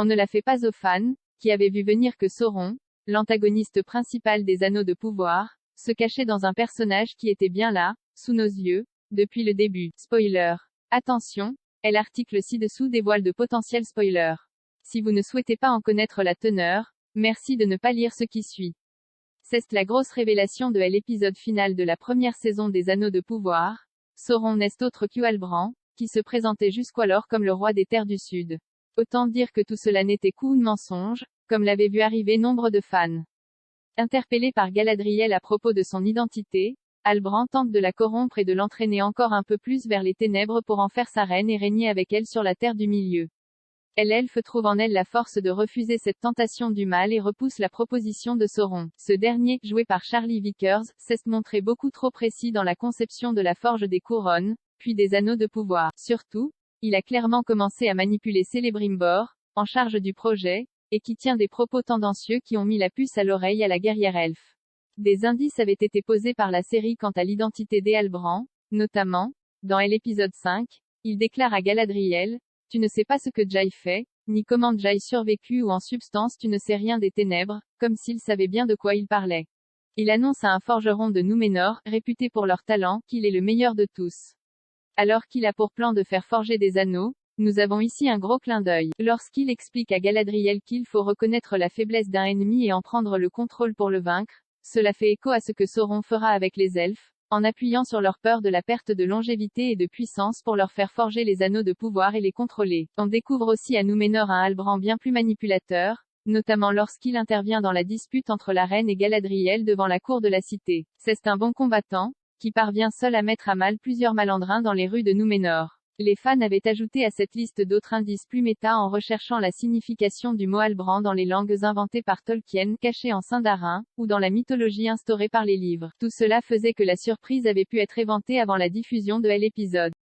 On ne l'a fait pas aux fans, qui avaient vu venir que Sauron, l'antagoniste principal des Anneaux de pouvoir, se cachait dans un personnage qui était bien là, sous nos yeux, depuis le début. Spoiler. Attention, l'article ci-dessous dévoile de potentiels spoilers. Si vous ne souhaitez pas en connaître la teneur, merci de ne pas lire ce qui suit. C'est la grosse révélation de l'épisode final de la première saison des Anneaux de pouvoir. Sauron n'est autre qu'Halbrand, qui se présentait jusqu'alors comme le roi des terres du Sud. Autant dire que tout cela n'était qu'un mensonge, comme l'avaient vu arriver nombre de fans. Interpellé par Galadriel à propos de son identité, Halbrand tente de la corrompre et de l'entraîner encore un peu plus vers les ténèbres pour en faire sa reine et régner avec elle sur la terre du milieu. L'elfe trouve en elle la force de refuser cette tentation du mal et repousse la proposition de Sauron. Ce dernier, joué par Charlie Vickers, s'est montré beaucoup trop précis dans la conception de la forge des couronnes, puis des anneaux de pouvoir. Surtout, il a clairement commencé à manipuler Celebrimbor, en charge du projet, et qui tient des propos tendancieux qui ont mis la puce à l'oreille à la guerrière elfe. Des indices avaient été posés par la série quant à l'identité d'Halbrand, notamment, dans l'épisode 5, il déclare à Galadriel, tu ne sais pas ce que Jai fait, ni comment Jai survécu ou en substance tu ne sais rien des ténèbres, comme s'il savait bien de quoi il parlait. Il annonce à un forgeron de Núménor, réputé pour leur talent, qu'il est le meilleur de tous. Alors qu'il a pour plan de faire forger des anneaux, nous avons ici un gros clin d'œil. Lorsqu'il explique à Galadriel qu'il faut reconnaître la faiblesse d'un ennemi et en prendre le contrôle pour le vaincre, cela fait écho à ce que Sauron fera avec les elfes, en appuyant sur leur peur de la perte de longévité et de puissance pour leur faire forger les anneaux de pouvoir et les contrôler. On découvre aussi à Núménor un Halbrand bien plus manipulateur, notamment lorsqu'il intervient dans la dispute entre la reine et Galadriel devant la cour de la cité. C'est un bon combattant, qui parvient seul à mettre à mal plusieurs malandrins dans les rues de Núménor. Les fans avaient ajouté à cette liste d'autres indices plus méta en recherchant la signification du mot Halbrand dans les langues inventées par Tolkien, cachées en Sindarin, ou dans la mythologie instaurée par les livres. Tout cela faisait que la surprise avait pu être éventée avant la diffusion de l'épisode.